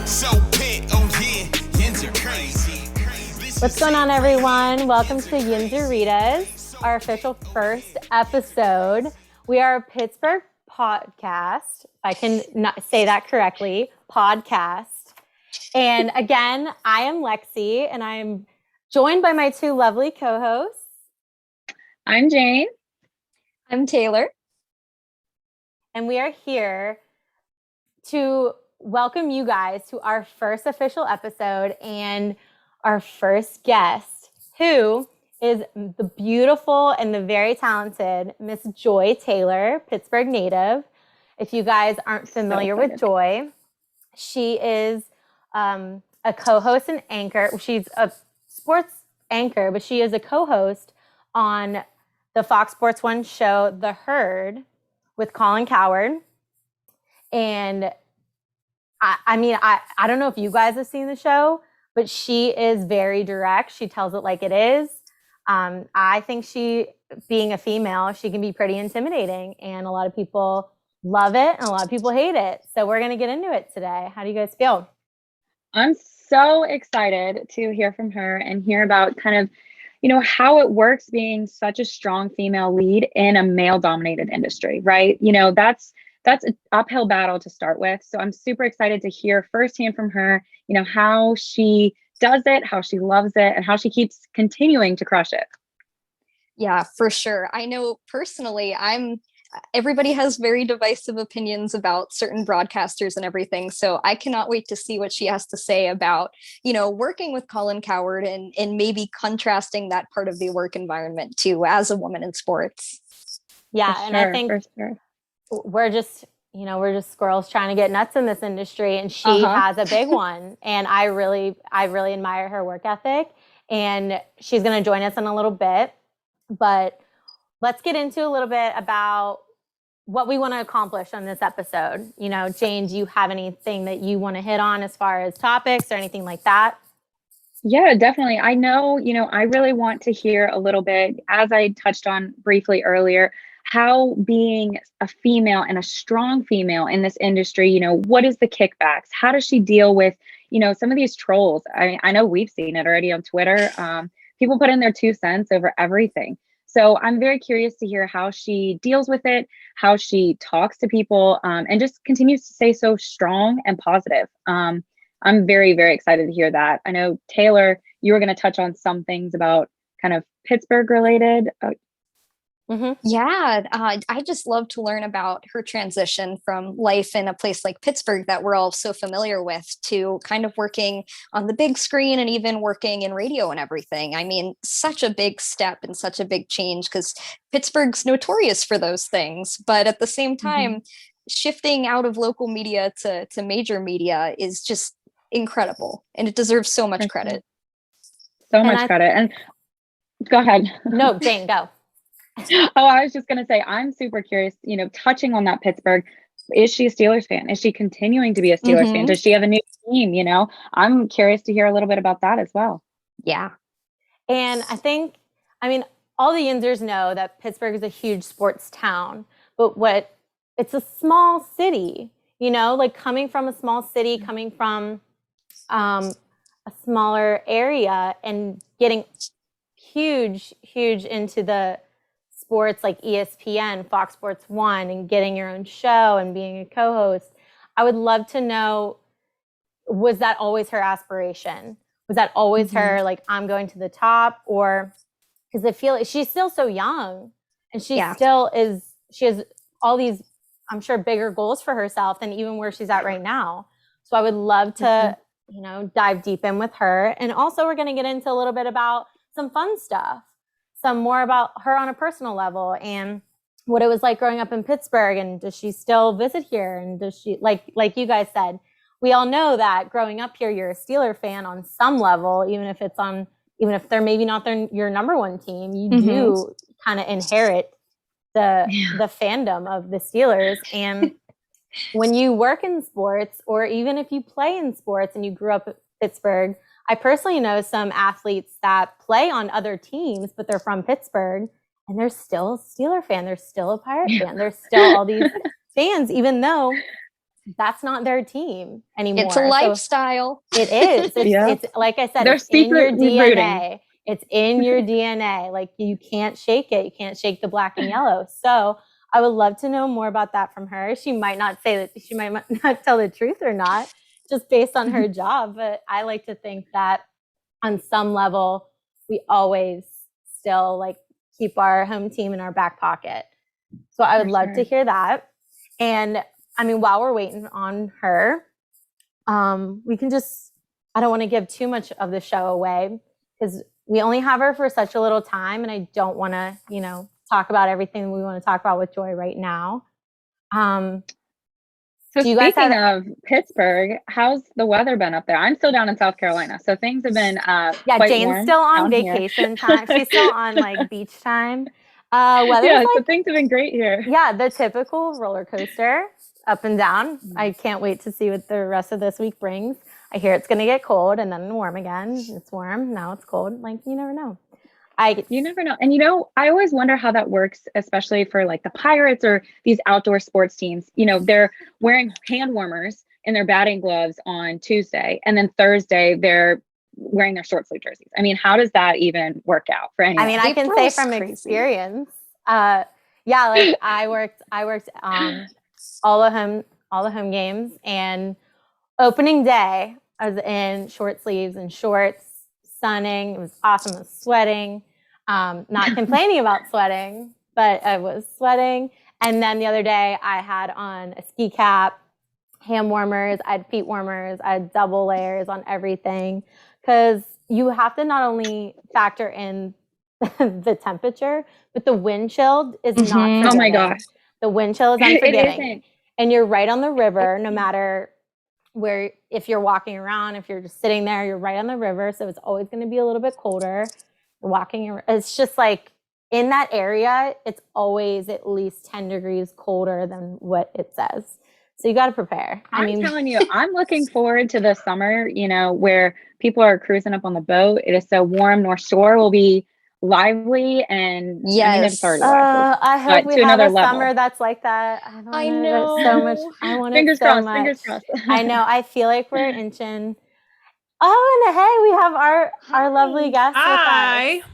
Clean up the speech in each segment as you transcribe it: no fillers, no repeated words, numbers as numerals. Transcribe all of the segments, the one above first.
So pit, oh yeah, Yins are crazy. What's going on, everyone? Welcome to Yinzeritas, our official first episode. We are a Pittsburgh podcast, if I can not say that correctly, podcast. And again, I am Lexi, and I'm joined by my two lovely co-hosts. I'm Jane. I'm Taylor. And we are here to welcome you guys to our first official episode and our first guest, who is the beautiful and the very talented Miss Joy Taylor, Pittsburgh Native. If you guys aren't familiar with Joy, she is a co-host and anchor. She's a sports anchor, but she is a co-host on the Fox Sports 1 show, The Herd, with Colin Cowherd. And I don't know if you guys have seen the show, but she is very direct. She tells it like it is. I think she, being a female, she can be pretty intimidating, and a lot of people love it and a lot of people hate it. So we're going to get into it today. How do you guys feel? I'm so excited to hear from her and hear about kind of, how it works being such a strong female lead in a male-dominated industry, right? That's an uphill battle to start with. So I'm super excited to hear firsthand from her, how she does it, how she loves it, and how she keeps continuing to crush it. Yeah, for sure. I know personally, everybody has very divisive opinions about certain broadcasters and everything. So I cannot wait to see what she has to say about, working with Colin Cowherd and maybe contrasting that part of the work environment too, as a woman in sports. Yeah. For and sure, I think for sure. we're just squirrels trying to get nuts in this industry, and she has a big one. And I really admire her work ethic, and she's going to join us in a little bit, but let's get into a little bit about what we want to accomplish on this episode. Jane, do you have anything that you want to hit on as far as topics or anything like that? Yeah, definitely. I know, I really want to hear a little bit, as I touched on briefly earlier, how being a female and a strong female in this industry, what is the kickbacks? How does she deal with, some of these trolls? I know we've seen it already on Twitter. People put in their 2 cents over everything. So I'm very curious to hear how she deals with it, how she talks to people, and just continues to stay so strong and positive. I'm very, very excited to hear that. I know, Taylor, you were going to touch on some things about kind of Pittsburgh related. Yeah, I just love to learn about her transition from life in a place like Pittsburgh that we're all so familiar with to kind of working on the big screen and even working in radio and everything. I mean, such a big step and such a big change, because Pittsburgh's notorious for those things. But at the same time, shifting out of local media to major media is just incredible, and it deserves so much credit. So much credit. And go ahead. No, Jane, go. Oh, I was just going to say, I'm super curious, touching on that Pittsburgh, is she a Steelers fan? Is she continuing to be a Steelers fan? Does she have a new team? I'm curious to hear a little bit about that as well. Yeah. And all the Yinzers know that Pittsburgh is a huge sports town, but it's a small city, coming from a small city, coming from a smaller area and getting huge into the sports like ESPN, Fox Sports 1, and getting your own show and being a co-host. I would love to know, was that always her aspiration? Was that always her, like, I'm going to the top? Or, because I feel like she's still so young, and she has all these, I'm sure, bigger goals for herself than even where she's at right now. So I would love to, dive deep in with her. And also we're going to get into a little bit about some fun stuff. Some more about her on a personal level and what it was like growing up in Pittsburgh, and does she still visit here? And does she, like you guys said, we all know that growing up here, you're a Steeler fan on some level, even if they're maybe not your number one team, you do kind of inherit the fandom of the Steelers. And when you work in sports, or even if you play in sports and you grew up in Pittsburgh, I personally know some athletes that play on other teams, but they're from Pittsburgh, and they're still a Steeler fan. They're still a Pirate fan. They're still all these fans, even though that's not their team anymore. It's a So lifestyle. it is. It's like I said, They're it's in your secretly DNA. rooting. It's in your DNA. Like you can't shake it. You can't shake the black and yellow. So I would love to know more about that from her. She might not say that, she might not tell the truth or not, just based on her job. But I like to think that on some level, we always still like keep our home team in our back pocket. So I would love to hear that. And I mean, while we're waiting on her, we can just, I don't want to give too much of the show away because we only have her for such a little time. And I don't want to, you know, talk about everything we want to talk about with Joy right now. So speaking of Pittsburgh, how's the weather been up there? I'm still down in South Carolina, so things have been quite Jane's warm still on down vacation here. time. She's still on like beach time. Weather's so things have been great here. Yeah, the typical roller coaster, up and down. I can't wait to see what the rest of this week brings. I hear it's going to get cold and then warm again. It's warm, now it's cold. Like, you never know. You never know. And, you know, I always wonder how that works, especially for like the Pirates or these outdoor sports teams. You know, they're wearing hand warmers in their batting gloves on Tuesday. And then Thursday, they're wearing their short sleeve jerseys. I mean, how does that even work out for anyone? I mean, I can say from experience. Yeah, like I worked all the home games, and opening day I was in short sleeves and shorts, sunning. It was awesome. I was sweating. Not complaining about sweating, but I was sweating. And then the other day I had on a ski cap, hand warmers, I had feet warmers, I had double layers on everything. Because you have to not only factor in the temperature, but the wind chill is not forgiving. Oh my gosh. The wind chill is unforgiving. And you're right on the river, no matter where, if you're walking around, if you're just sitting there, you're right on the river. So it's always going to be a little bit colder. Walking, it's just like in that area, it's always at least 10 degrees colder than what it says. So you got to prepare. I'm telling you, I'm looking forward to the summer, you know, where people are cruising up on the boat. It is so warm. North Shore will be lively, and yes, I hope we have a summer that's like that. I know so much. I want it so much. Fingers crossed. I know. I feel like we're inching. Oh, and hey, we have our lovely guest with us.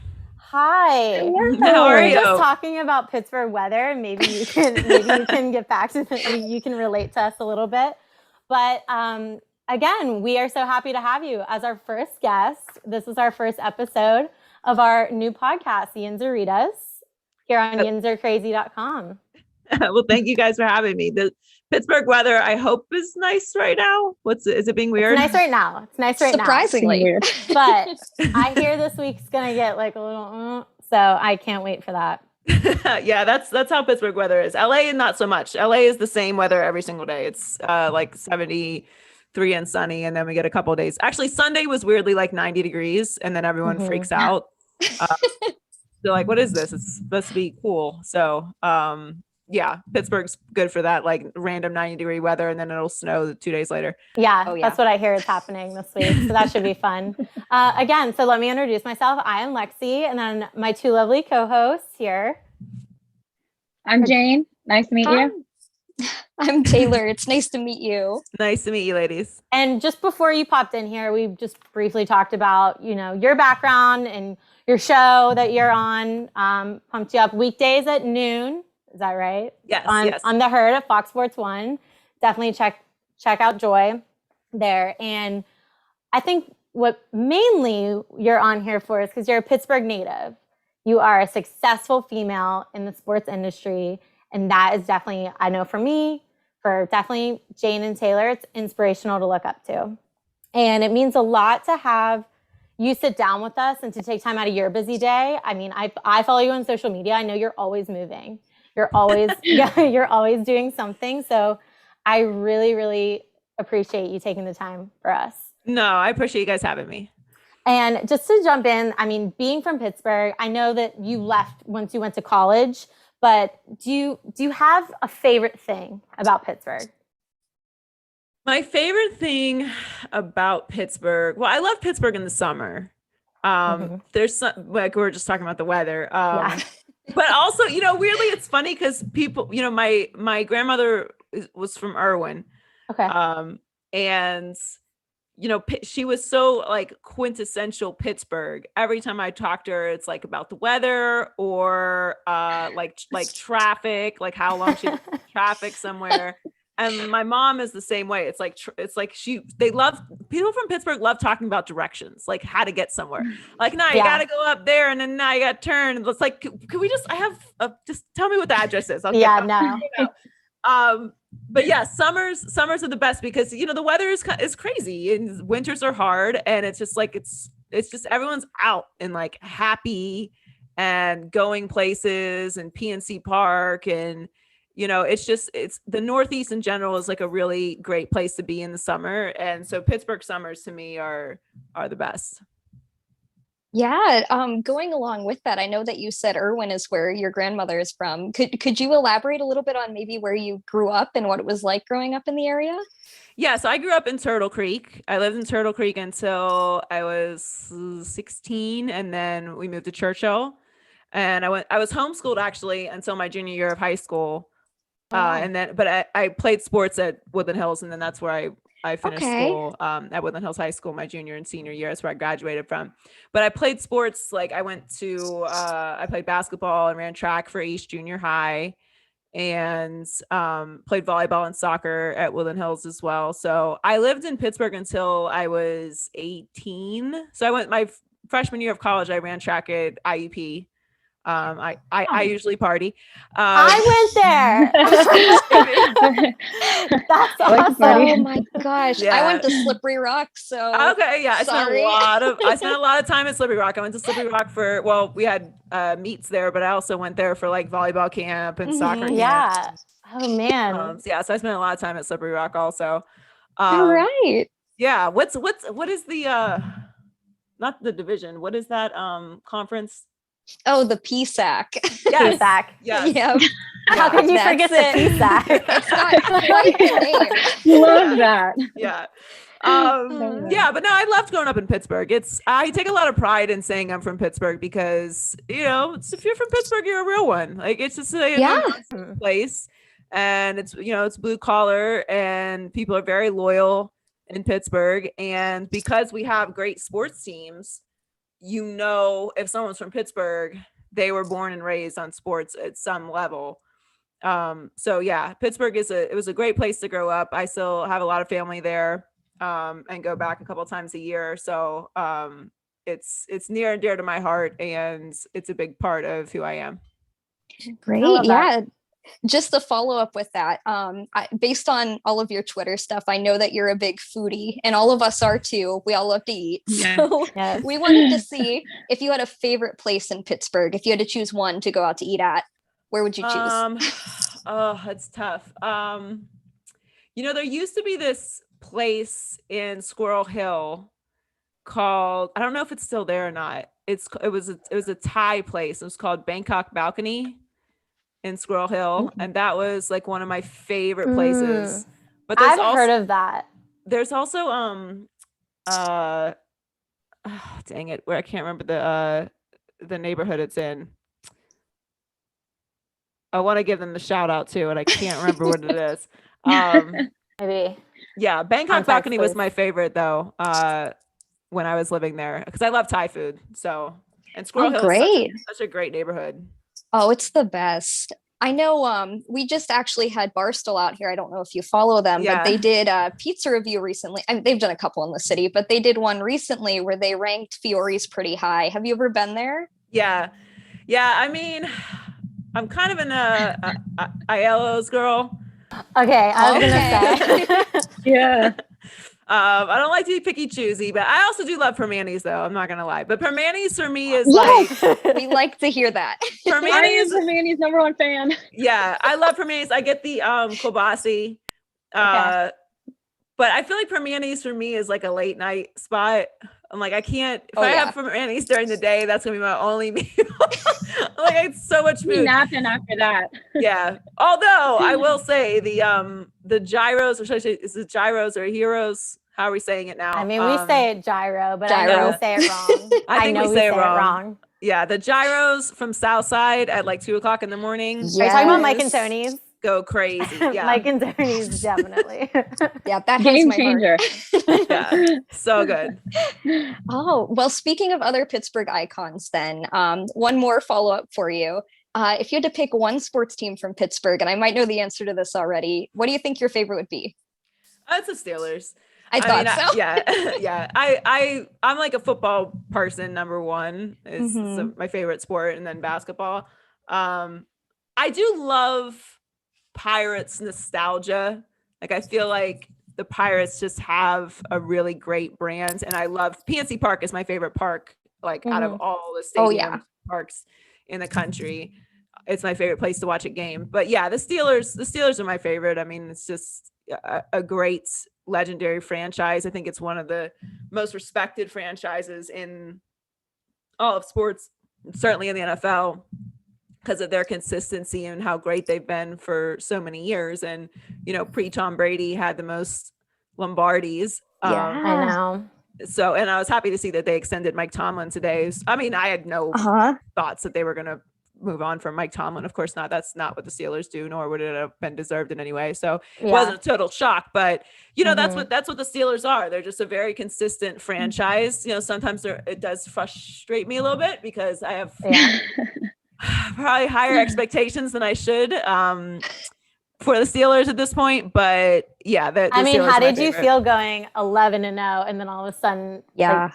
Hi. How are you? Just talking about Pittsburgh weather. Maybe you can get back to you can relate to us a little bit. But again, we are so happy to have you as our first guest. This is our first episode of our new podcast, Yinzeritas, here on yinzercrazy.com. Well, thank you guys for having me. The Pittsburgh weather, I hope, is nice right now. Is it being weird? It's nice right now. Surprisingly. But I hear this week's gonna get like a little, so I can't wait for that. Yeah, that's how Pittsburgh weather is. LA, not so much. LA is the same weather every single day. It's like 73 and sunny, and then we get a couple of days. Actually, Sunday was weirdly like 90 degrees, and then everyone freaks out. They're like, "What is this? It's supposed to be cool." So, yeah, Pittsburgh's good for that, like random 90-degree weather, and then it'll snow 2 days later. Yeah, that's what I hear is happening this week. So that should be fun. Again, so let me introduce myself. I am Lexi, and then my two lovely co-hosts here. I'm Jane. Nice to meet you. I'm Taylor. It's nice to meet you. Nice to meet you, ladies. And just before you popped in here, we just briefly talked about, you know, your background and your show that you're on. Pumped you up weekdays at noon. Is that right? Yes, on the Herd at Fox Sports 1. Definitely check out Joy there. And I think what mainly you're on here for is because you're a Pittsburgh native. You are a successful female in the sports industry. And that is definitely, I know for me, for definitely Jane and Taylor, it's inspirational to look up to. And it means a lot to have you sit down with us and to take time out of your busy day. I mean, I follow you on social media. I know you're always moving. You're always you're always doing something. So I really, really appreciate you taking the time for us. No, I appreciate you guys having me. And just to jump in, I mean, being from Pittsburgh, I know that you left once you went to college, but do you have a favorite thing about Pittsburgh? My favorite thing about Pittsburgh, well, I love Pittsburgh in the summer. There's some, like we were just talking about the weather. But also, you know, weirdly, it's funny because people, you know, my grandmother was from Irwin. Okay. And you know, she was so like quintessential Pittsburgh. Every time I talked to her, it's like about the weather or like traffic, like how long she traffic somewhere. And my mom is the same way. It's like people from Pittsburgh love talking about directions, like how to get somewhere. Like, now you got to go up there, and then now you got to turn. It's like, can we just? Just tell me what the address is. I'll get No. But yeah, summers are the best because, you know, the weather is crazy and winters are hard, and it's just like it's just everyone's out and like happy and going places and PNC Park, and you know, it's the Northeast in general is like a really great place to be in the summer, and so Pittsburgh summers to me are the best. Yeah, going along with that, I know that you said Irwin is where your grandmother is from. Could you elaborate a little bit on maybe where you grew up and what it was like growing up in the area? Yeah, so I grew up in Turtle Creek. I lived in Turtle Creek until I was 16, and then we moved to Churchill. And I was homeschooled actually until my junior year of high school. But I played sports at Woodland Hills, and then that's where I finished school at Woodland Hills High School my junior and senior year. That's where I graduated from. But I played sports, like I played basketball and ran track for East Junior High, and played volleyball and soccer at Woodland Hills as well. So I lived in Pittsburgh until I was 18. So I went my freshman year of college, I ran track at IUP. I usually party. I went there. That's awesome. Oh my gosh. Yeah. I went to Slippery Rock. So okay. Yeah. I spent a lot of time at Slippery Rock. I went to Slippery Rock we had meets there, but I also went there for like volleyball camp and soccer camp. Yeah. Oh man. So I spent a lot of time at Slippery Rock also. All right. Yeah. What is the not the division? What is that conference? Oh, the PSAC. Yes. PSAC. Yes. Yeah. How could you forget the PSAC? It's not quite the name. Love that. Yeah. Yeah, but no, I loved growing up in Pittsburgh. I take a lot of pride in saying I'm from Pittsburgh because, you know, if you're from Pittsburgh, you're a real one. Like, it's just a place, and it's, you know, it's blue collar, and people are very loyal in Pittsburgh. And because we have great sports teams, you know, if someone's from Pittsburgh, they were born and raised on sports at some level. So yeah, Pittsburgh it was a great place to grow up. I still have a lot of family there, and go back a couple times a year. So it's near and dear to my heart, and it's a big part of who I am. Great. Yeah. Just to follow up with that, based on all of your Twitter stuff, I know that you're a big foodie, and all of us are too. We all love to eat. Yeah. So Yes. we wanted to see if you had a favorite place in Pittsburgh. If you had to choose one to go out to eat at, where would you choose? Oh, it's tough. You know, there used to be this place in Squirrel Hill called, I don't know if it's still there or not. It was a Thai place. It was called Bangkok Balcony in Squirrel Hill, and that was like one of my favorite places. But I've heard of that. There's also dang it, where I can't remember the neighborhood it's in. I want to give them the shout out too, and I can't remember what it is. Maybe. Yeah, Bangkok Context, Balcony was please. my favorite though, when I was living there, because I love Thai food. So, and Squirrel Hill great. is such a great neighborhood. Oh, it's the best. I know we just actually had Barstool out here. I don't know if you follow them, but they did a pizza review recently. I mean, they've done a couple in the city, but they did one recently where they ranked Fiore's pretty high. Have you ever been there? Yeah. I mean, I'm kind of an Aiello's girl. Okay, I was gonna say. Yeah. I don't like to be picky choosy, but I also do love Permanis though. I'm not gonna lie, but Permanis for me is We like to hear that. I am Manny's number one fan. Yeah, I love Permanis. I get the kielbasa, but I feel like Permanis for me is like a late night spot. I'm like, I can't. If I have Permanis during the day, that's gonna be my only meal. Like, it's so much food. Napping after that. Yeah. Although I will say the gyros, or should I say, is it gyros or heroes? How are we saying it now? I mean, we say it gyro, but I know we say it wrong. I think know we say it wrong. Yeah, the gyros from Southside at like 2:00 in the morning. Are you talking about Mike and Tony's? go crazy. Yeah. Mike Yinzeritas, definitely. Yeah, that has Game my changer. heart. Yeah. So good. Oh, well, speaking of other Pittsburgh icons, then one more follow-up for you. If you had to pick one sports team from Pittsburgh, and I might know the answer to this already, what do you think your favorite would be? It's the Steelers. I thought so. Yeah. Yeah. I'm like a football person. Number one is my favorite sport, and then basketball. I do love Pirates nostalgia. Like, I feel like the Pirates just have a really great brand, and I love PNC Park is my favorite park, like out of all the stadium parks in the country. It's my favorite place to watch a game. But yeah, the Steelers are my favorite. I mean, it's just a great legendary franchise. I think it's one of the most respected franchises in all of sports, certainly in the NFL, because of their consistency and how great they've been for so many years. And, pre-Tom Brady had the most Lombardis. I know. So, and I was happy to see that they extended Mike Tomlin today. I mean, I had no thoughts that they were going to move on from Mike Tomlin. Of course not. That's not what the Steelers do, nor would it have been deserved in any way. So it wasn't a total shock, but that's what the Steelers are. They're just a very consistent franchise. Sometimes it does frustrate me a little bit because I have probably higher expectations than I should for the Steelers at this point. But yeah, I mean, how did you feel going 11-0 and then all of a sudden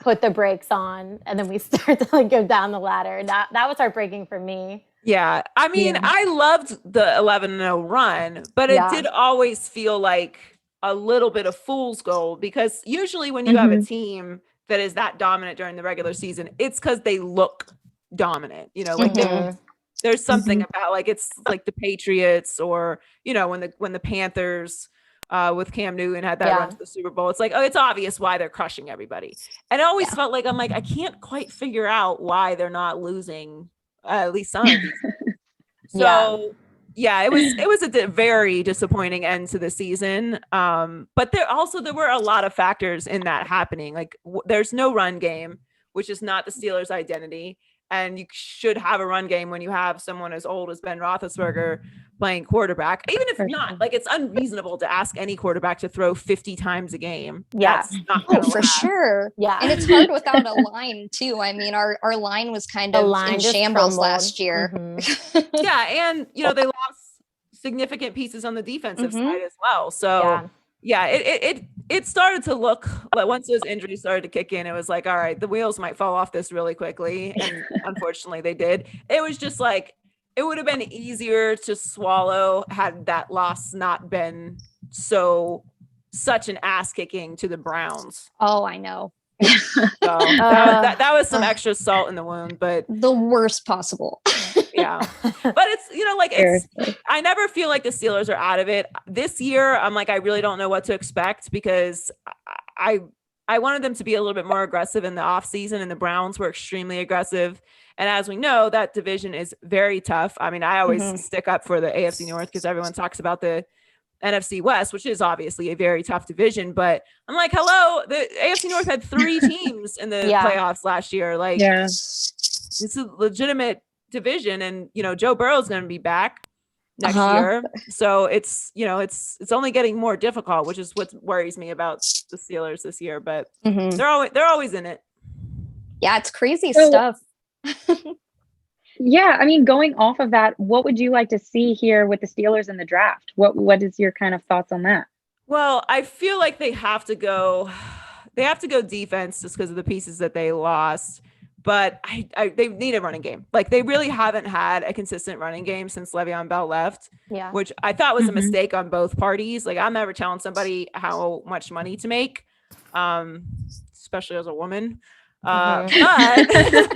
put the brakes on and then we start to go down the ladder? That was heartbreaking for me. Yeah. I mean, I loved the 11-0 run, but it did always feel like a little bit of fool's gold, because usually when you have a team that is that dominant during the regular season, it's because they look dominant, there's something about it's like the Patriots, or when the Panthers with Cam Newton had that run to the Super Bowl. It's like, oh, it's obvious why they're crushing everybody. And it always felt like I can't quite figure out why they're not losing at least some of these. So it was a very disappointing end to the season. But there were a lot of factors in that happening. Like there's no run game, which is not the Steelers' identity. And you should have a run game when you have someone as old as Ben Roethlisberger playing quarterback. Even if not, it's unreasonable to ask any quarterback to throw 50 times a game. Yeah. That's not gonna for sure. Yeah. And it's hard without a line too. I mean, our line was kind of in shambles last year. Yeah. And, they lost significant pieces on the defensive side as well. So it started to look like, once those injuries started to kick in, it was like, all right, the wheels might fall off this really quickly. And unfortunately they did. It was just like, it would have been easier to swallow had that loss not been such an ass kicking to the Browns. Oh, I know. So that was some extra salt in the wound, but the worst possible. Yeah. But it's, I never feel like the Steelers are out of it. This year, I'm like, I really don't know what to expect, because I wanted them to be a little bit more aggressive in the offseason, and the Browns were extremely aggressive. And as we know, that division is very tough. I mean, I always stick up for the AFC North because everyone talks about the NFC West, which is obviously a very tough division. But I'm like, hello, the AFC North had 3 teams in the playoffs last year. Like, it's a legitimate division, and Joe Burrow's going to be back next year, so it's it's only getting more difficult, which is what worries me about the Steelers this year. But they're always in it. Yeah, it's crazy stuff. Yeah, I mean, going off of that, what would you like to see here with the Steelers in the draft? What is your kind of thoughts on that? Well, I feel like they have to go defense just because of the pieces that they lost. But they need a running game. Like, they really haven't had a consistent running game since Le'Veon Bell left, which I thought was a mistake on both parties. Like, I'm never telling somebody how much money to make, especially as a woman. Love that.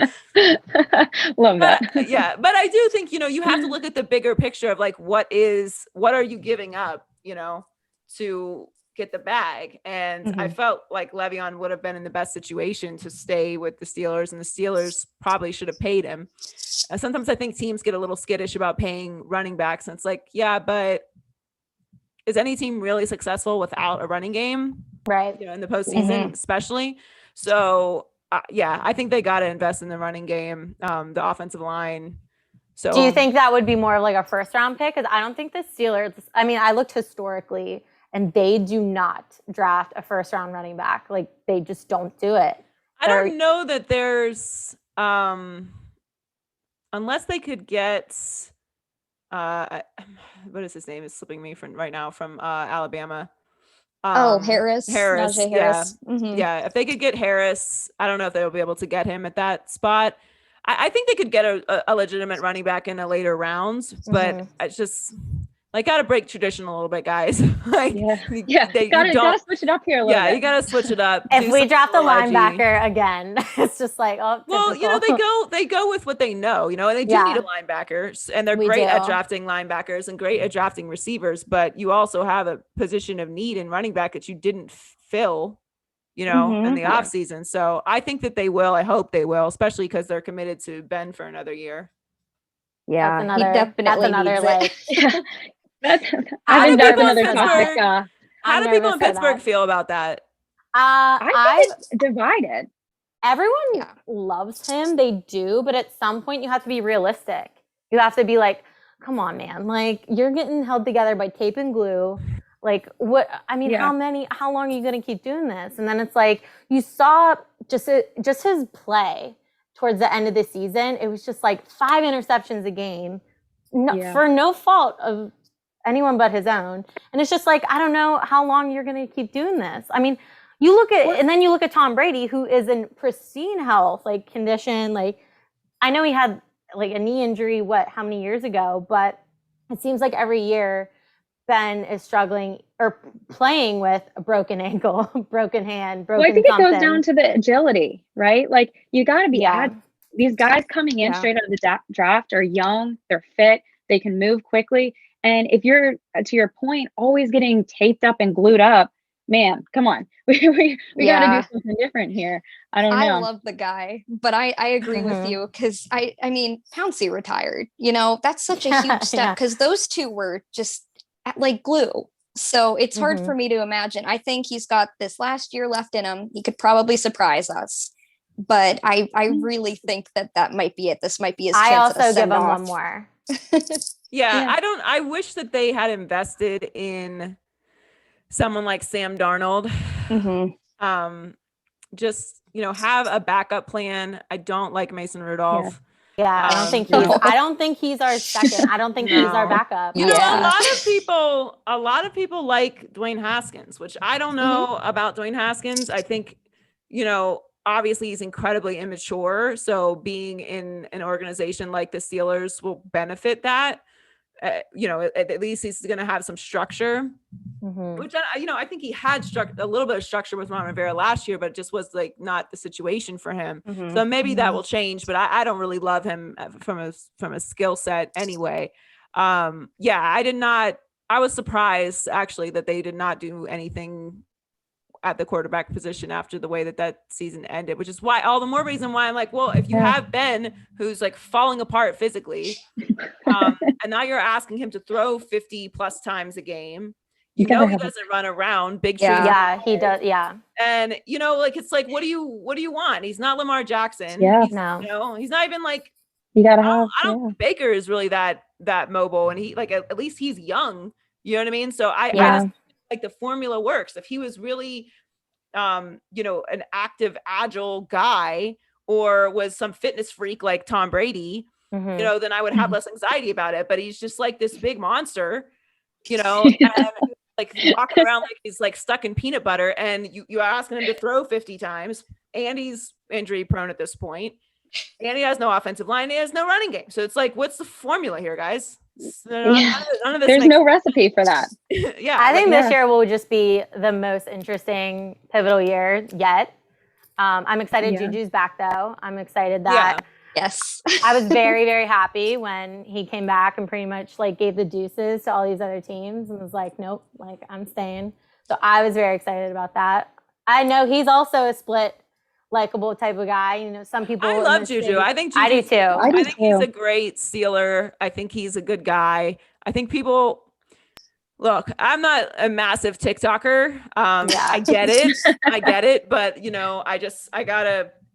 But I do think, you have to look at the bigger picture of like, what are you giving up, to get the bag. And I felt like Le'Veon would have been in the best situation to stay with the Steelers, and the Steelers probably should have paid him. Sometimes I think teams get a little skittish about paying running backs, and it's like, but is any team really successful without a running game? Right. In the postseason, especially. So I think they got to invest in the running game. The offensive line So do you think that would be more of like a first round pick? Because I don't think the Steelers, I mean, I looked historically and they do not draft a first round running back. Like they just don't do it. I don't know that there's unless they could get what is his name is slipping me from right now from Alabama. Harris. Harris. Najee Harris. Mm-hmm. Yeah. If they could get Harris, I don't know if they'll be able to get him at that spot. I think they could get a legitimate running back in the later rounds, but it's just like gotta break tradition a little bit, guys. Like gotta switch it up here a little bit. You gotta switch it up. If we draft a linebacker again, it's just like, oh, well, typical. they go with what they know, and they do need a linebacker, and they're great at drafting linebackers and great at drafting receivers, but you also have a position of need in running back that you didn't fill, in the off season. So I think that they will. I hope they will, especially because they're committed to Ben for another year. Yeah, he definitely another needs it. How do people in Pittsburgh Pittsburgh feel about that? I think it's divided. Everyone loves him. They do. But at some point, you have to be realistic. You have to be like, come on, man. Like, you're getting held together by tape and glue. Like, what? I mean, how long are you going to keep doing this? And then it's like, you saw just his play towards the end of the season. It was just like 5 interceptions a game for no fault of anyone but his own. And it's just like, I don't know how long you're going to keep doing this. I mean, you look at Tom Brady, who is in pristine health, like condition. Like, I know he had like a knee injury, how many years ago, but it seems like every year Ben is struggling or playing with a broken ankle, broken hand, broken I think something. it goes down to the agility, right? Like you got to be these guys coming in straight out of the draft are young, they're fit, they can move quickly. And if you're, to your point, always getting taped up and glued up, man, come on. We got to do something different here. I don't know. I love the guy, but I agree with you because I mean, Pouncey retired, that's such a huge step because those two were just like glue. So it's hard for me to imagine. I think he's got this last year left in him. He could probably surprise us. But I really think that might be it. This might be his chance. I also give him one more. I wish that they had invested in someone like Sam Darnold. Just, have a backup plan. I don't like Mason Rudolph. Yeah, I don't think he's our second. I don't think he's our backup. A lot of people like Dwayne Haskins, which I don't know about Dwayne Haskins. I think, obviously he's incredibly immature. So being in an organization like the Steelers will benefit that. At least he's going to have some structure, which, I think he had a little bit of structure with Ron Rivera last year, but it just was like not the situation for him. So maybe that will change, but I don't really love him from a skill set anyway. I was surprised actually that they did not do anything at the quarterback position after the way that season ended, which is why all the more reason why I'm like, well, if you have Ben, who's like falling apart physically, and now you're asking him to throw 50 plus times a game, he doesn't run around big. He does. Yeah. And it's like, what do you want? He's not Lamar Jackson. Yeah. He's not even like, you gotta have, I don't think Baker is really that mobile, and he like, at least he's young, you know what I mean? So I just like the formula works. If he was really, an active, agile guy or was some fitness freak like Tom Brady, then I would have less anxiety about it. But he's just like this big monster, and like walking around like he's like stuck in peanut butter. And you're asking him to throw 50 times, and he's injury prone at this point, and he has no offensive line. He has no running game. So it's like, what's the formula here, guys? None of this There's no recipe for that. I think this year will just be the most interesting pivotal year yet. I'm excited Juju's back though. I'm excited that yes. I was very, very happy when he came back and pretty much like gave the deuces to all these other teams and was like, nope, like I'm staying. So I was very excited about that. I know he's also a split likable type of guy. Some people. I love Juju. I think Juju, I do too. I think he's a great Steeler. I think he's a good guy. I think people look. I'm not a massive TikToker. I get it. But I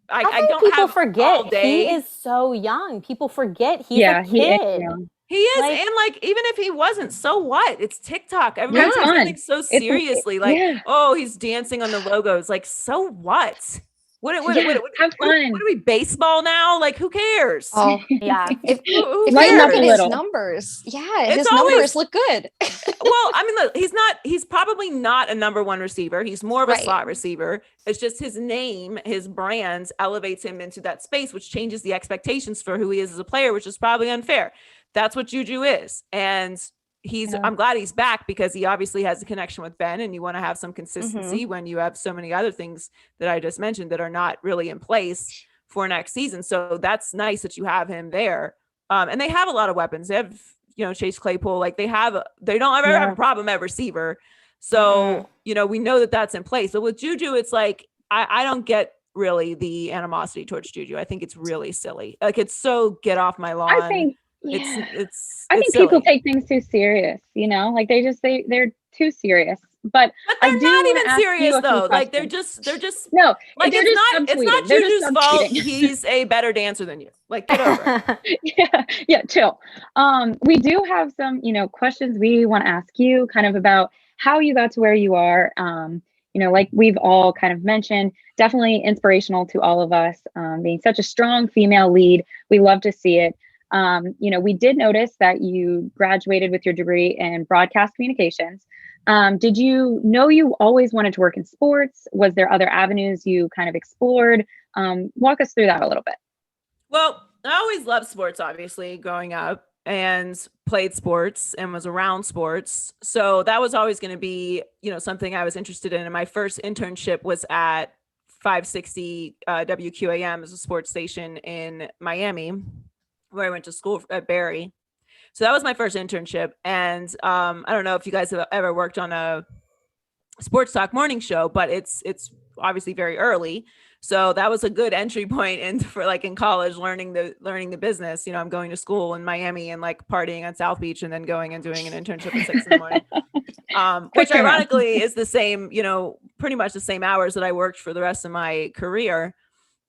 I I think don't people have all forget day. he is so young. People forget he's Yeah, a he is kid. young. He is, Like- and like even if he wasn't, so what? It's TikTok. Everybody Have takes fun. everything so seriously. Like, yeah. oh, he's dancing on the logos. Like, so what? What, Yeah, have what fun. are we, baseball now? Like, who cares? Oh, Yeah. if Who if Lighten you up look a at his little. numbers, yeah, It's his always- numbers look good. Well, I mean, look, he's probably not a number one receiver. He's more of a Right. slot receiver. It's just his name, his brand elevates him into that space, which changes the expectations for who he is as a player, which is probably unfair. That's what Juju is. And Yeah. I'm glad he's back because he obviously has a connection with Ben, and you want to have some consistency when you have so many other things that I just mentioned that are not really in place for next season. So that's nice that you have him there. And they have a lot of weapons. They have, Chase Claypool, like they don't ever have a problem at receiver. So, we know that that's in place. So with Juju, it's like, I don't get really the animosity towards Juju. I think it's really silly. Like, it's so get off my lawn. I think it's people silly. take things too serious, like they're too serious. But they're I do not wanna even ask you serious a few though. Like they're questions. just no, like they're it's just not subtweeting. They're just Juju's fault. subtweeting. He's a better dancer than you. Like, get over it. yeah, chill. We do have some, questions we want to ask you kind of about how you got to where you are. Like we've all kind of mentioned, definitely inspirational to all of us, being such a strong female lead. We love to see it. We did notice that you graduated with your degree in broadcast communications. Did you know you always wanted to work in sports? Was there other avenues you kind of explored? Walk us through that a little bit. Well, I always loved sports, obviously, growing up, and played sports and was around sports. So that was always going to be, something I was interested in. And my first internship was at 560 WQAM, as a sports station in Miami, where I went to school at Barry. So that was my first internship. And I don't know if you guys have ever worked on a sports talk morning show, but it's obviously very early. So that was a good entry point into for like in college, learning the business. I'm going to school in Miami and like partying on South Beach and then going and doing an internship at 6 a.m. Which ironically is the same, pretty much the same hours that I worked for the rest of my career.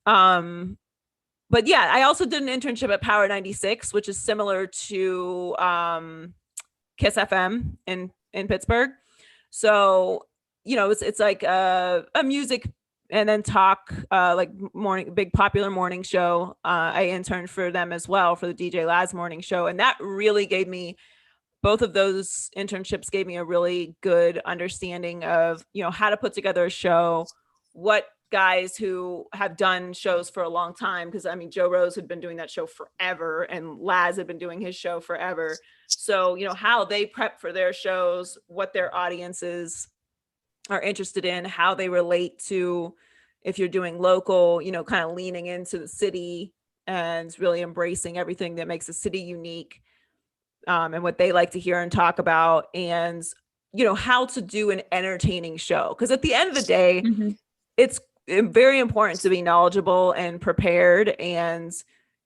But yeah, I also did an internship at Power 96, which is similar to Kiss FM in Pittsburgh. So, it's like a music and then talk, like big popular morning show. I interned for them as well for the DJ Laz morning show. And that really gave me, both of those internships gave me a really good understanding of, how to put together a show, what guys who have done shows for a long time, because I mean Joe Rose had been doing that show forever and Laz had been doing his show forever. So how they prep for their shows, what their audiences are interested in, how they relate to, if you're doing local, kind of leaning into the city and really embracing everything that makes a city unique, and what they like to hear and talk about, and how to do an entertaining show, because at the end of the day, it's very important to be knowledgeable and prepared. And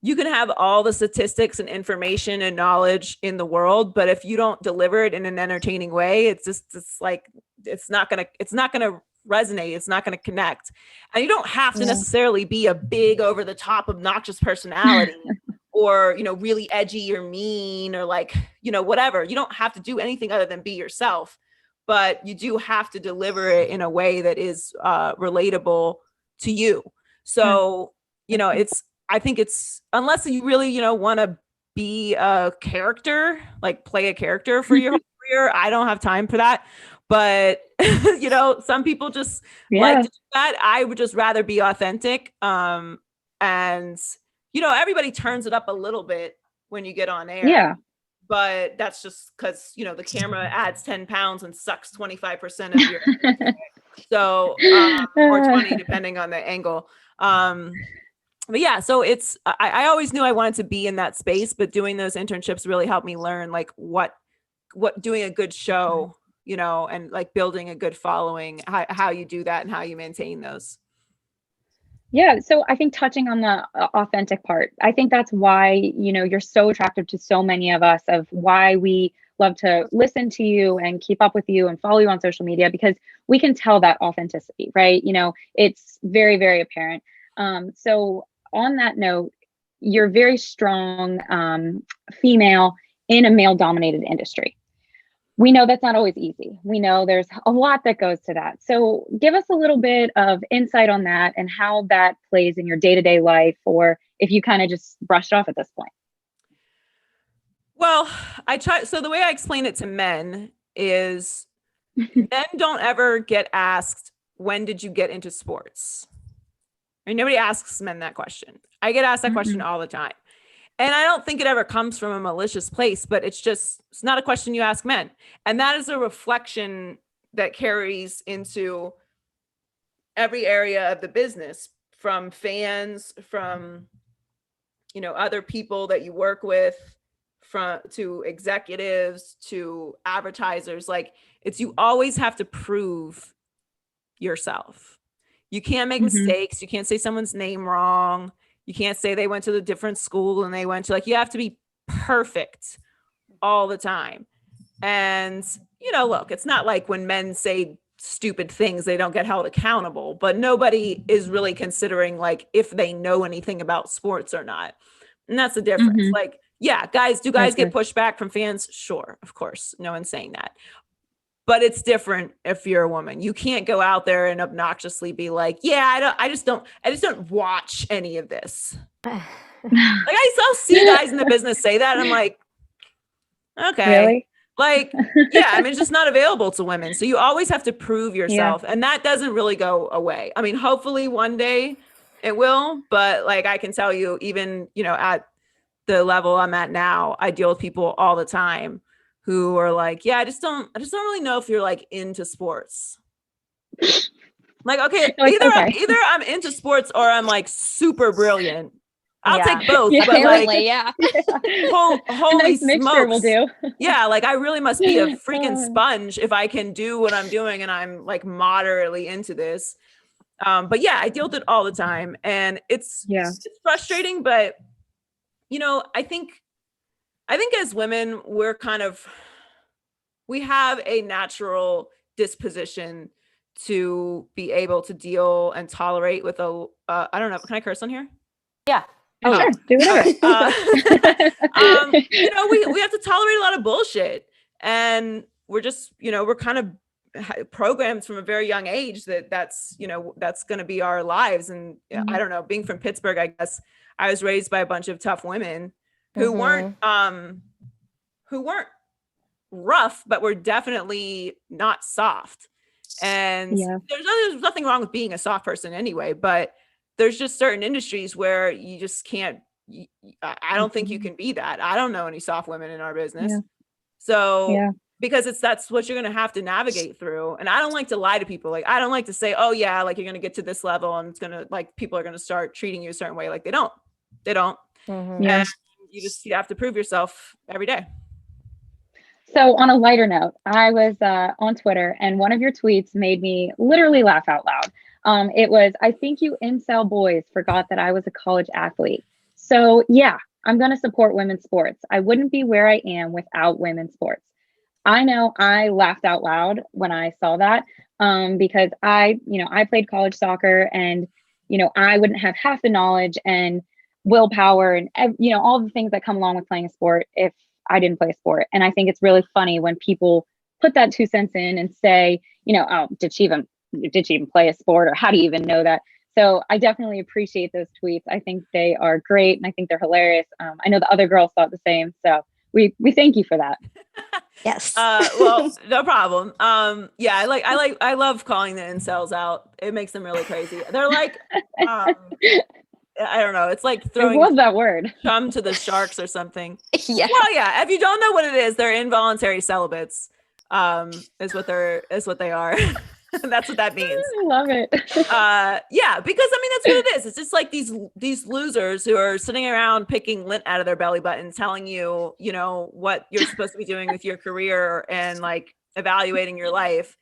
you can have all the statistics and information and knowledge in the world, but if you don't deliver it in an entertaining way, it's not going to resonate. It's not going to connect. And you don't have to necessarily be a big over the top obnoxious personality or, really edgy or mean or like, whatever. You don't have to do anything other than be yourself, but you do have to deliver it in a way that is relatable to you. So, I think it's, unless you really, want to be a character, like play a character for your whole career, I don't have time for that. But, some people just like to do that. I would just rather be authentic. And, everybody turns it up a little bit when you get on air. Yeah. But that's just because, the camera adds 10 pounds and sucks 25% of your, so, or 20, depending on the angle. But yeah, so I always knew I wanted to be in that space, but doing those internships really helped me learn like what doing a good show, and like building a good following, how you do that and how you maintain those. Yeah. So I think touching on the authentic part, I think that's why, you're so attractive to so many of us, of why we love to listen to you and keep up with you and follow you on social media, because we can tell that authenticity, right? It's very, very apparent. So on that note, you're very strong female in a male dominated industry. We know that's not always easy. We know there's a lot that goes to that. So give us a little bit of insight on that and how that plays in your day-to-day life, or if you kind of just brushed off at this point. Well, so the way I explain it to men is men don't ever get asked, when did you get into sports? Right? Nobody asks men that question. I get asked that question all the time. And I don't think it ever comes from a malicious place, but it's not a question you ask men. And that is a reflection that carries into every area of the business, from fans, from, other people that you work with, to executives, to advertisers. Like, you always have to prove yourself. You can't make mistakes. You can't say someone's name wrong. You can't say they went to a different school and they went to, you have to be perfect all the time. And, look, it's not like when men say stupid things, they don't get held accountable, but nobody is really considering if they know anything about sports or not. And that's the difference. Yeah, guys get pushback from fans? Sure, of course. No one's saying that. But it's different if you're a woman. You can't go out there and obnoxiously be like, yeah, I just don't watch any of this. I still see guys in the business say that. And I'm like, okay. Really? Yeah, it's just not available to women. So you always have to prove yourself. Yeah. And that doesn't really go away. Hopefully one day it will, but I can tell you, even, at the level I'm at now, I deal with people all the time who are like, yeah, I just don't really know if you're into sports. Okay, either I'm into sports or I'm super brilliant. I'll take both. Yeah, but apparently, yeah. Holy nice mixture will do. Yeah, I really must be a freaking sponge if I can do what I'm doing and I'm moderately into this. But yeah, I deal with it all the time, and it's frustrating, but I think as women, we have a natural disposition to be able to deal and tolerate with I don't know, can I curse on here? Yeah. Oh, sure. Do whatever. We have to tolerate a lot of bullshit, and we're just, we're kind of programmed from a very young age that's going to be our lives. And I don't know, being from Pittsburgh, I guess I was raised by a bunch of tough women who weren't rough, but were definitely not soft. And there's nothing wrong with being a soft person anyway, but there's just certain industries where you just can't, I don't think you can be that. I don't know any soft women in our business. So because that's what you're going to have to navigate through. And I don't like to lie to people. I don't like to say, oh yeah, you're going to get to this level and it's going to people are going to start treating you a certain way. They don't. And you have to prove yourself every day. So on a lighter note, I was on Twitter, and one of your tweets made me literally laugh out loud. It was, I think you incel boys forgot that I was a college athlete. So yeah, I'm going to support women's sports. I wouldn't be where I am without women's sports. I know I laughed out loud when I saw that because I played college soccer, and, I wouldn't have half the knowledge and willpower and, all the things that come along with playing a sport if I didn't play a sport. And I think it's really funny when people put that 2 cents in and say, oh, did she even play a sport, or how do you even know that? So I definitely appreciate those tweets. I think they are great, and I think they're hilarious. I know the other girls thought the same. So we thank you for that. Yes. Well, no problem. Yeah, I love calling the incels out. It makes them really crazy. They're I don't know. It's like throwing what was that word? Chum to the sharks or something. Yeah. Well, yeah. If you don't know what it is, they're involuntary celibates. Is what they are. That's what that means. I love it. Yeah, because that's what it is. It's just these losers who are sitting around picking lint out of their belly button, telling you, what you're supposed to be doing with your career and evaluating your life.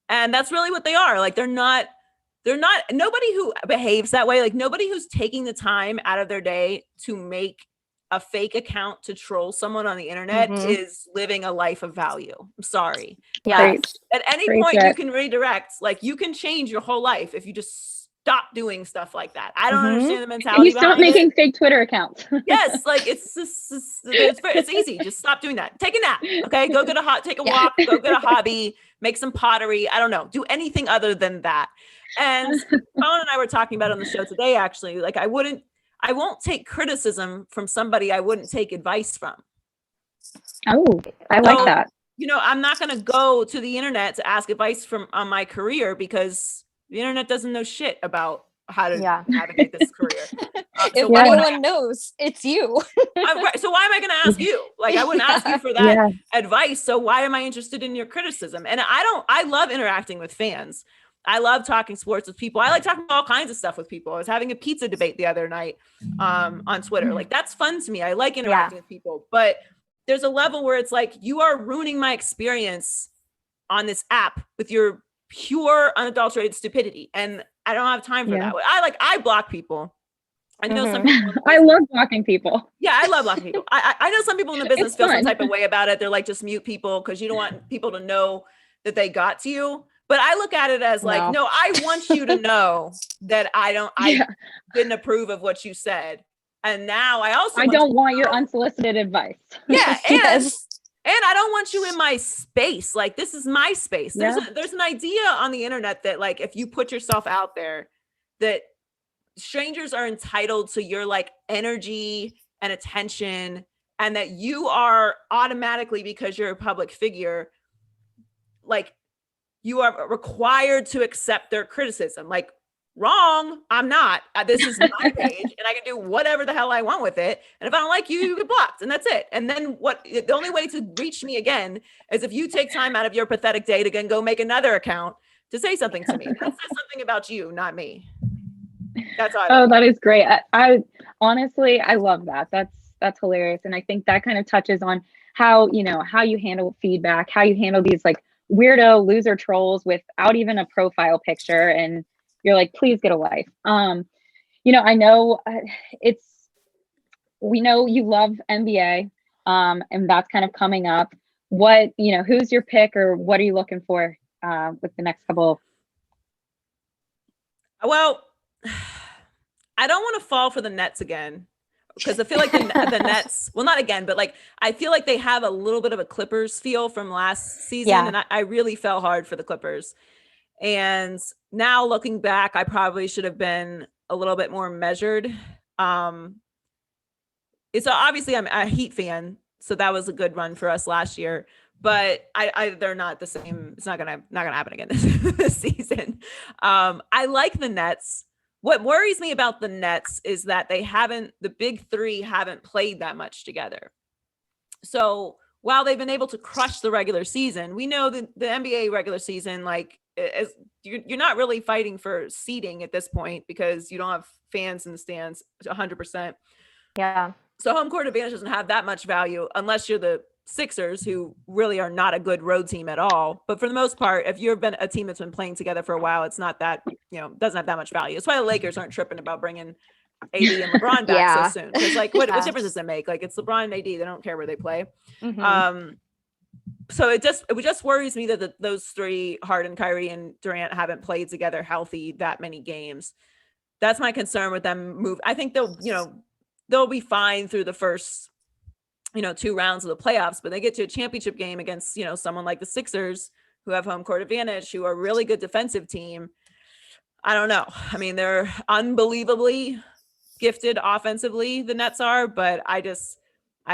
And that's really what they are. They're not nobody who behaves that way, nobody who's taking the time out of their day to make a fake account to troll someone on the internet is living a life of value. I'm sorry. Yeah. At any point you can redirect, you can change your whole life if you just stop doing stuff like that. I don't Mhm. understand the Can mentality you stop behind making it. fake Twitter accounts? Yes, like it's easy. Just stop doing that. Take a nap. Okay, go take a Yeah. walk. Go get a hobby. Make some pottery. I don't know. Do anything other than that. And Colin and I were talking about it on the show today. Actually, like I won't take criticism from somebody I wouldn't take advice from. Oh, I like So, that. you know, I'm not going to go to the internet to ask advice on my career because the internet doesn't know shit about how to Yeah. navigate this career. If why would anyone knows, it's you. right. So why am I going to ask you? Like, I wouldn't ask you for that Yeah. advice. So why am I interested in your criticism? And I love interacting with fans. I love talking sports with people. I like talking about all kinds of stuff with people. I was having a pizza debate the other night on Twitter. Like, that's fun to me. I like interacting with people, but there's a level where it's like, you are ruining my experience on this app with your pure unadulterated stupidity. And I don't have time for that. I block people. I know some people in the I love blocking people. Yeah, I love blocking people. I know some people in the business It's feel some fun. type of way about it. They're like, just mute people because you don't want people to know that they got to you. But I look at it as like, no, I want you to know that I didn't approve of what you said. And now I don't want your unsolicited advice. Yeah. Yes. And I don't want you in my space. Like, this is my space. There's an idea on the internet that, like, if you put yourself out there, that strangers are entitled to your like energy and attention, and that you are automatically, because you're a public figure, like, you are required to accept their criticism. Like, wrong. I'm not. This is my page and I can do whatever the hell I want with it. And if I don't like you, you get blocked, and that's it. And then the only way to reach me again is if you take time out of your pathetic day to go make another account to say something to me. That says something about you, not me. That's all. That is great. I honestly, I love that. That's hilarious. And I think that kind of touches on how you handle feedback, how you handle these like weirdo loser trolls without even a profile picture. And you're like, please get a life. I know we know you love NBA, and that's kind of coming up. Who's your pick, or what are you looking for with the next couple? Well, I don't want to fall for the Nets again, because I feel like the Nets, well, not again, but like, I feel like they have a little bit of a Clippers feel from last season. And I really fell hard for the Clippers. And now looking back, I probably should have been a little bit more measured. It's obviously I'm a Heat fan, so that was a good run for us last year. But they're not the same. It's not gonna happen again this season. I like the Nets. What worries me about the Nets is that the big three haven't played that much together. So while they've been able to crush the regular season, we know that the NBA regular season, like, you're not really fighting for seeding at this point because you don't have fans in the stands 100%. Yeah. So home court advantage doesn't have that much value unless you're the Sixers, who really are not a good road team at all. But for the most part, if you've been a team that's been playing together for a while, it's not that, doesn't have that much value. That's why the Lakers aren't tripping about bringing AD and LeBron back so soon. Because like, what difference does it make? Like, it's LeBron and AD. They don't care where they play. Mm-hmm. So it just worries me that those three, Harden, Kyrie, and Durant, haven't played together healthy that many games. That's my concern with them. I think they'll be fine through the first 2 rounds of the playoffs, but they get to a championship game against someone like the Sixers, who have home court advantage, who are a really good defensive team. I don't know. I mean, they're unbelievably gifted offensively, the Nets are, but I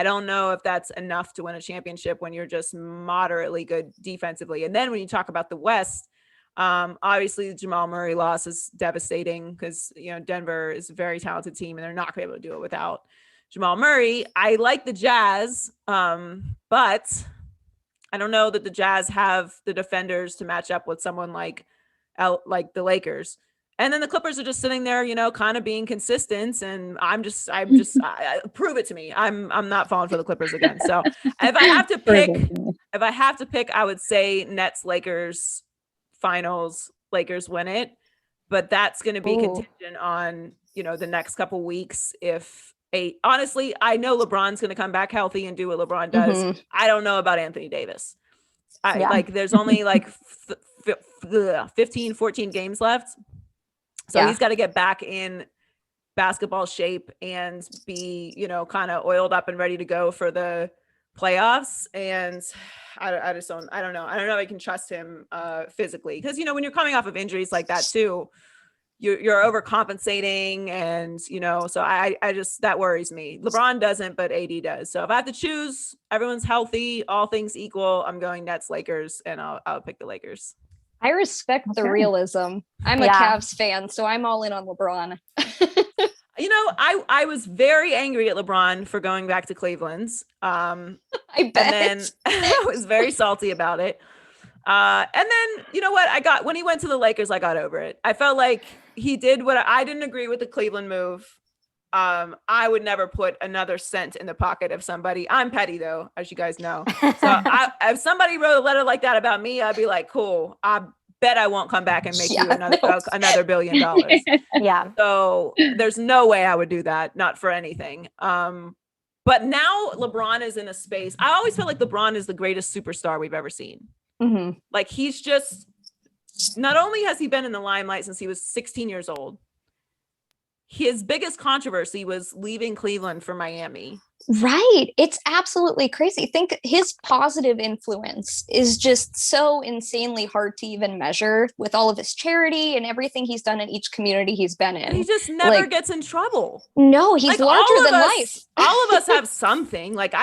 don't know if that's enough to win a championship when you're just moderately good defensively. And then when you talk about the West, obviously the Jamal Murray loss is devastating because, Denver is a very talented team and they're not going to be able to do it without Jamal Murray. I like the Jazz, but I don't know that the Jazz have the defenders to match up with someone like the Lakers. And then the Clippers are just sitting there, kind of being consistent. And I'm just prove it to me. I'm not falling for the Clippers again. So if I have to pick, I would say Nets, Lakers finals, Lakers win it. But that's going to be contingent on, the next couple weeks. Honestly, I know LeBron's going to come back healthy and do what LeBron does. Mm-hmm. I don't know about Anthony Davis. There's only like 15, 14 games left. So he's got to get back in basketball shape and be, you know, kind of oiled up and ready to go for the playoffs. And I just don't know if I can trust him physically, because, you know, when you're coming off of injuries like that too, you're overcompensating, and, you know, so I just, that worries me. LeBron doesn't, but AD does. So if I have to choose, everyone's healthy, all things equal, I'm going Nets, Lakers, and I'll pick the Lakers. I respect the realism. I'm a Cavs fan, so I'm all in on LeBron. You know, I was very angry at LeBron for going back to Cleveland. I bet. And then I was very salty about it. And then, you know what? When he went to the Lakers, I got over it. I felt like he did what I didn't agree with the Cleveland move. I would never put another cent in the pocket of somebody. I'm petty though, as you guys know. So if somebody wrote a letter like that about me, I'd be like, cool. I bet I won't come back and make you another $1 billion. Yeah. So there's no way I would do that. Not for anything. But now LeBron is in a space. I always felt like LeBron is the greatest superstar we've ever seen. Mm-hmm. Like, he's just, not only has he been in the limelight since he was 16 years old, his biggest controversy was leaving Cleveland for Miami. Right. It's absolutely crazy. Think his positive influence is just so insanely hard to even measure, with all of his charity and everything he's done in each community he's been in. And he just never gets in trouble. No, he's larger than life. All of us have something. Like,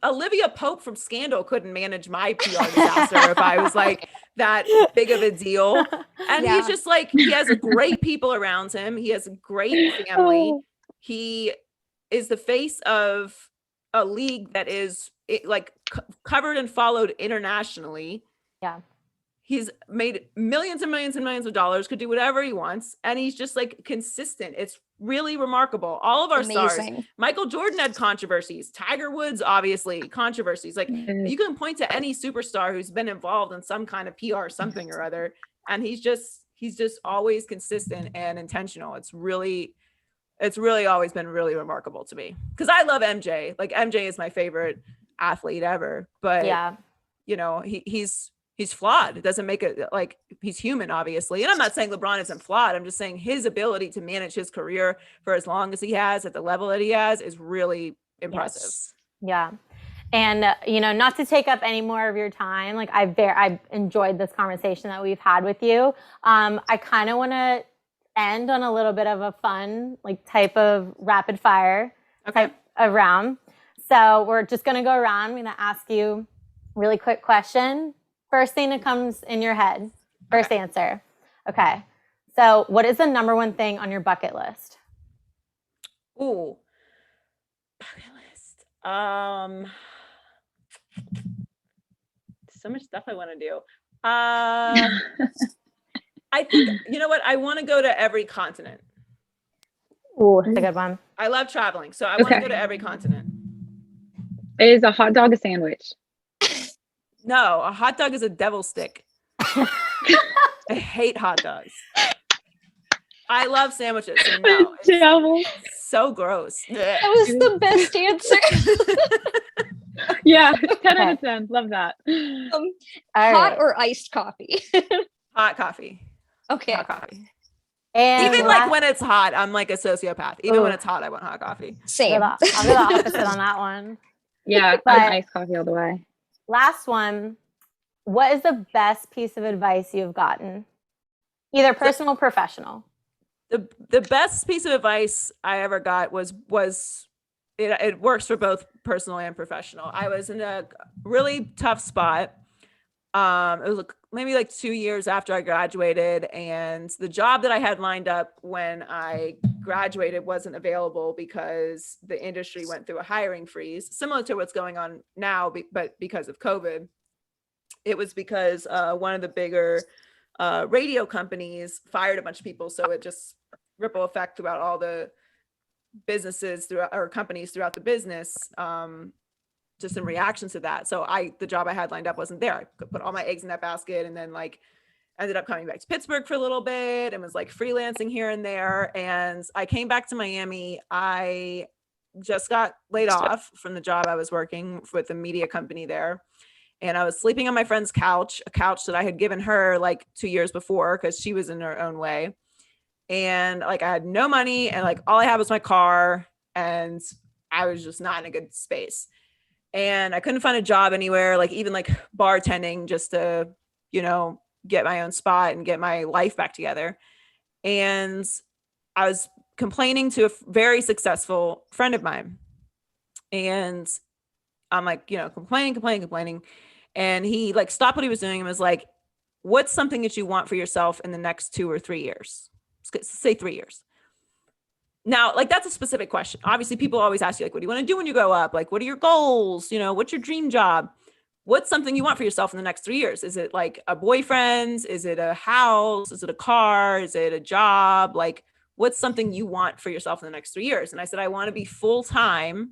Olivia Pope from Scandal couldn't manage my PR disaster if I was like that big of a deal. And he's just like, he has great people around him. He has a great family. He is the face of a league that is covered and followed internationally. Yeah. He's made millions and millions and millions of dollars, could do whatever he wants. And he's just like consistent. It's really remarkable. All of our stars, Michael Jordan had controversies. Tiger Woods, obviously, controversies. Like, you can point to any superstar who's been involved in some kind of PR, something or other. And he's just always consistent and intentional. It's really always been really remarkable to me, because I love MJ. Like, MJ is my favorite athlete ever, but you know, he's flawed. It doesn't make it, like, he's human, obviously. And I'm not saying LeBron isn't flawed. I'm just saying his ability to manage his career for as long as he has at the level that he has is really impressive. Yes. Yeah. And, you know, not to take up any more of your time, like, I've enjoyed this conversation that we've had with you. I kind of want to end on a little bit of a fun, like, type of rapid fire type of round. So we're just going to go around. I'm going to ask you a really quick question. First thing that comes in your head. First answer. Okay. So what is the number one thing on your bucket list? Ooh. Bucket list. So much stuff I want to do. I think, you know what? I want to go to every continent. Ooh, that's a good one. I love traveling, so I want to go to every continent. Is a hot dog a sandwich? No, a hot dog is a devil stick. I hate hot dogs. I love sandwiches. So no, it's so gross. That was the best answer. Yeah, 10 out of 10. Love that. Hot or iced coffee? Hot coffee. Okay. Hot coffee. And even like when it's hot, I'm like a sociopath. Even when it's hot, I want hot coffee. Same. I'll go the opposite on that one. Yeah, I'm iced coffee all the way. Last one. What is the best piece of advice you've gotten? Either personal or professional. The best piece of advice I ever got was it works for both personal and professional. I was in a really tough spot. It was maybe like 2 years after I graduated, and the job that I had lined up when I graduated wasn't available because the industry went through a hiring freeze, similar to what's going on now, but because of COVID. It was because one of the bigger radio companies fired a bunch of people, so it just ripple effect throughout all the businesses or companies throughout the business. Just in reaction to that. So the job I had lined up wasn't there. I could put all my eggs in that basket, and then like ended up coming back to Pittsburgh for a little bit and was like freelancing here and there. And I came back to Miami. I just got laid off from the job I was working with, a media company there. And I was sleeping on my friend's couch, a couch that I had given her like 2 years before because she was in her own way. and like I had no money, and like all I had was my car, and I was just not in a good space. And I couldn't find a job anywhere, like even like bartending, just to, you know, get my own spot and get my life back together. And I was complaining to a very successful friend of mine. And I'm like, you know, complaining. And he like stopped what he was doing and was like, what's something that you want for yourself in the next 2 or 3 years? Let's say 3 years. Now, like, that's a specific question. Obviously, people always ask you, like, what do you want to do when you grow up? Like, what are your goals? You know, what's your dream job? What's something you want for yourself in the next 3 years? Is it like a boyfriend? Is it a house? Is it a car? Is it a job? Like, what's something you want for yourself in the next 3 years? And I said, I want to be full-time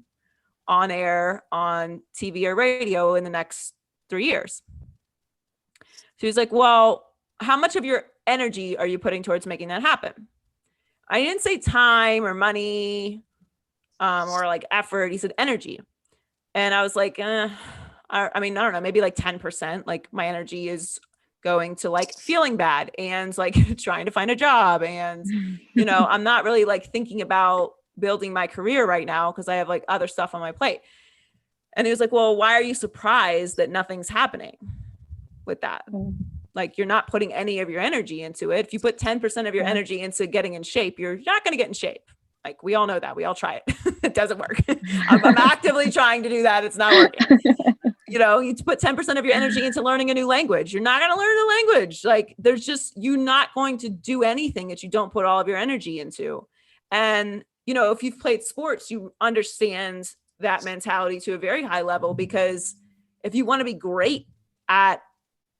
on air, on TV or radio in the next 3 years. She was like, well, how much of your energy are you putting towards making that happen? I didn't say time or money or like effort. He said energy. And I was like, I mean, I don't know, maybe like 10%. Like my energy is going to like feeling bad and like trying to find a job. And, you know, I'm not really like thinking about building my career right now because I have like other stuff on my plate. And he was like, well, why are you surprised that nothing's happening with that? Like you're not putting any of your energy into it. If you put 10% of your energy into getting in shape, you're not going to get in shape. Like we all know that. We all try it. It doesn't work. I'm actively trying to do that. It's not working. You know, you put 10% of your energy into learning a new language. You're not going to learn a language. Like there's just, you're not going to do anything that you don't put all of your energy into. And, you know, if you've played sports, you understand that mentality to a very high level, because if you want to be great at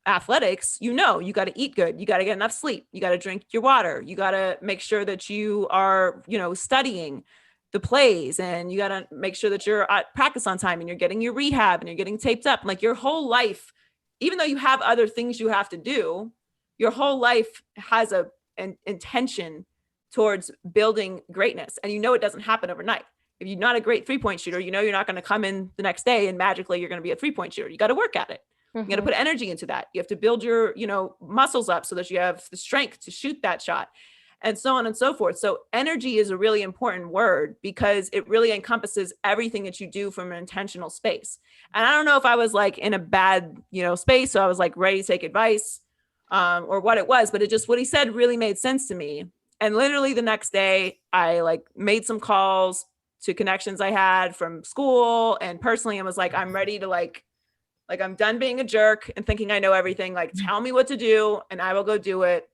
athletics, you know, you got to eat good. You got to get enough sleep. You got to drink your water. You got to make sure that you are, you know, studying the plays, and you got to make sure that you're at practice on time and you're getting your rehab and you're getting taped up. Like your whole life, even though you have other things you have to do, your whole life has an intention towards building greatness. And you know, it doesn't happen overnight. If you're not a great 3-point shooter, you know, you're not going to come in the next day and magically you're going to be a 3-point shooter. You got to work at it. You got to put energy into that. You have to build your, you know, muscles up so that you have the strength to shoot that shot, and so on and so forth. So energy is a really important word because it really encompasses everything that you do from an intentional space. And I don't know if I was like in a bad, you know, space, so I was like ready to take advice or what it was, but it just, what he said really made sense to me. And literally the next day I like made some calls to connections I had from school and personally, and was like, I'm ready to like I'm done being a jerk and thinking I know everything. Like, tell me what to do and I will go do it.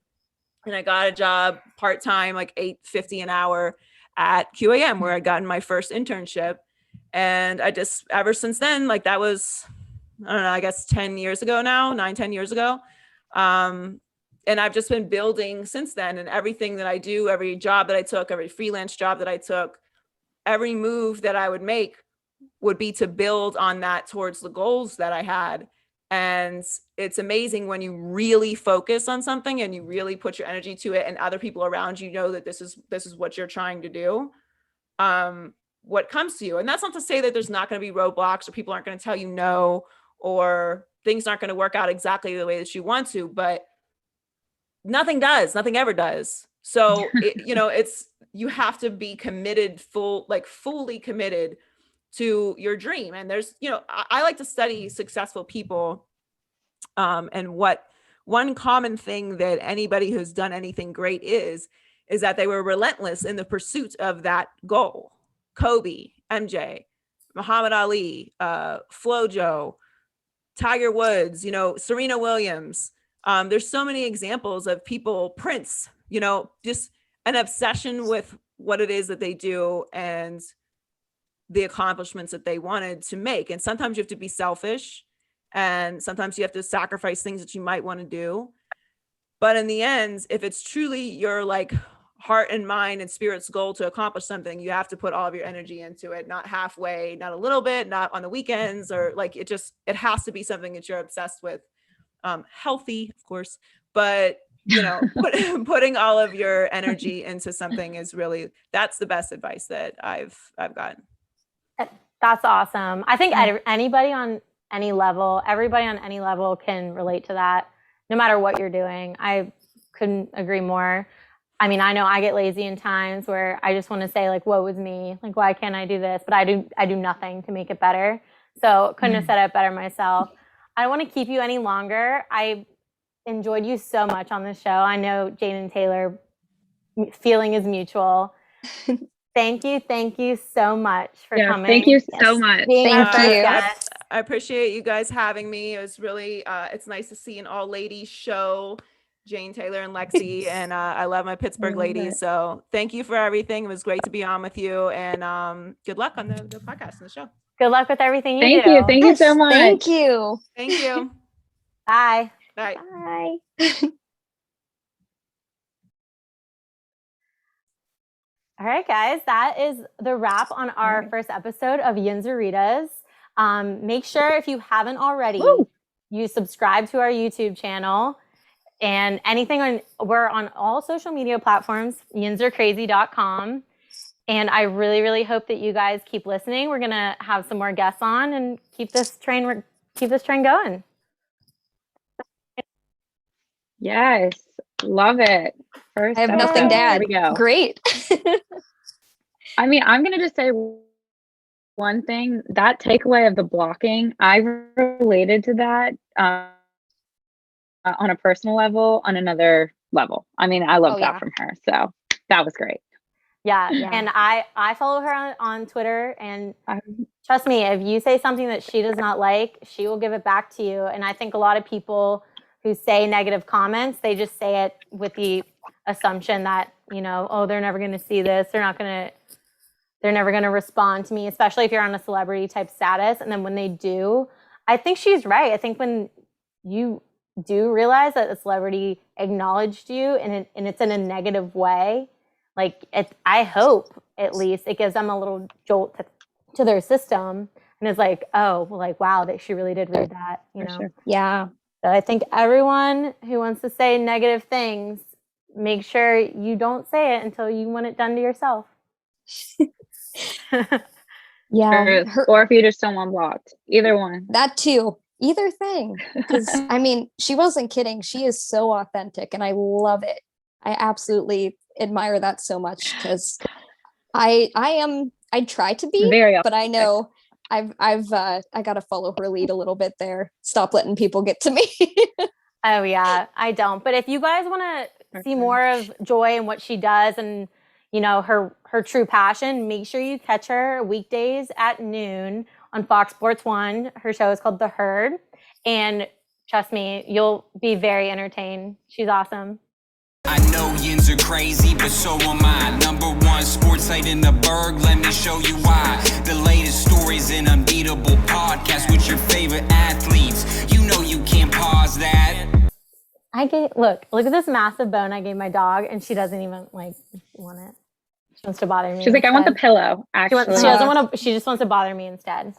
And I got a job part-time, like $8.50 an hour at QAM, where I'd gotten my first internship. And I just, ever since then, like that was, I don't know, I guess 10 years ago now, 9-10 years ago. And I've just been building since then. And everything that I do, every job that I took, every freelance job that I took, every move that I would make would be to build on that towards the goals that I had. And it's amazing when you really focus on something and you really put your energy to it, and other people around you know that this is what you're trying to do, what comes to you. And that's not to say that there's not going to be roadblocks or people aren't going to tell you no, or things aren't going to work out exactly the way that you want to, but nothing ever does. So you know, you have to be committed, fully committed to your dream. And there's, you know, I like to study successful people. And what one common thing that anybody who's done anything great is that they were relentless in the pursuit of that goal. Kobe, MJ, Muhammad Ali, Flojo, Tiger Woods, you know, Serena Williams. There's so many examples of people, Prince, you know, just an obsession with what it is that they do and the accomplishments that they wanted to make. And sometimes you have to be selfish, and sometimes you have to sacrifice things that you might want to do. But in the end, if it's truly your like heart and mind and spirit's goal to accomplish something, you have to put all of your energy into it, not halfway, not a little bit, not on the weekends, or like it has to be something that you're obsessed with. Healthy, of course, but you know, putting all of your energy into something is really, that's the best advice that I've gotten. That's awesome. I think everybody on any level can relate to that, no matter what you're doing. I couldn't agree more. I mean, I know I get lazy in times where I just want to say like, woe is me. Like, why can't I do this? But I do nothing to make it better. So couldn't have said it better myself. I don't want to keep you any longer. I enjoyed you so much on the show. I know Jane and Taylor, feeling is mutual. Thank you so much for coming. Thank you so much. Being our Thank first you. guest. I appreciate you guys having me. It was really, it's nice to see an all ladies show, Jane, Taylor, and Lexi. And I love my Pittsburgh ladies. So thank you for everything. It was great to be on with you. And good luck on the podcast and the show. Good luck with everything you Thank do. you. Thank you so much. Thank you. Thank you. Bye. Bye. Bye. All right, guys, that is the wrap on our first episode of Yinzeritas. Make sure if you haven't already, you subscribe to our YouTube channel and we're on all social media platforms, yinzercrazy.com. And I really, really hope that you guys keep listening. We're going to have some more guests on and keep this train going. Yes. Love it. First I have nothing to add. Here we go. Great. I mean, I'm going to just say one thing. That takeaway of the blocking, I related to that on a personal level, on another level. I mean, I love that from her. So that was great. Yeah. And I follow her on Twitter, and trust me, if you say something that she does not like, she will give it back to you. And I think a lot of people who say negative comments, they just say it with the assumption that, oh, they're never going to see this. They're never going to respond to me, especially if you're on a celebrity type status. And then when they do, I think she's right. I think when you do realize that a celebrity acknowledged you and it's in a negative way, like I hope at least it gives them a little jolt to their system. And it's like, oh, well, like, wow, that she really did read that, know? Sure. Yeah. So I think everyone who wants to say negative things, make sure you don't say it until you want it done to yourself. Yeah. Or if you just don't want blocked. Either one. That too. Either thing. Because I mean, she wasn't kidding. She is so authentic and I love it. I absolutely admire that so much because I try to be very but I know I got to follow her lead a little bit there. Stop letting people get to me. Oh yeah, I don't. But if you guys want to see more of Joy and what she does and her true passion, make sure you catch her weekdays at noon on Fox Sports 1. Her show is called The Herd. And trust me, you'll be very entertained. She's awesome. I know yins are crazy, but so am I. #1 sports site in the Berg, let me show you why. The latest stories and unbeatable podcast with your favorite athletes. You know you can't pause that. Look at this massive bone I gave my dog, and she doesn't even want it. She wants to bother me. She's like, I want the pillow, actually. She doesn't want to. She just wants to bother me instead.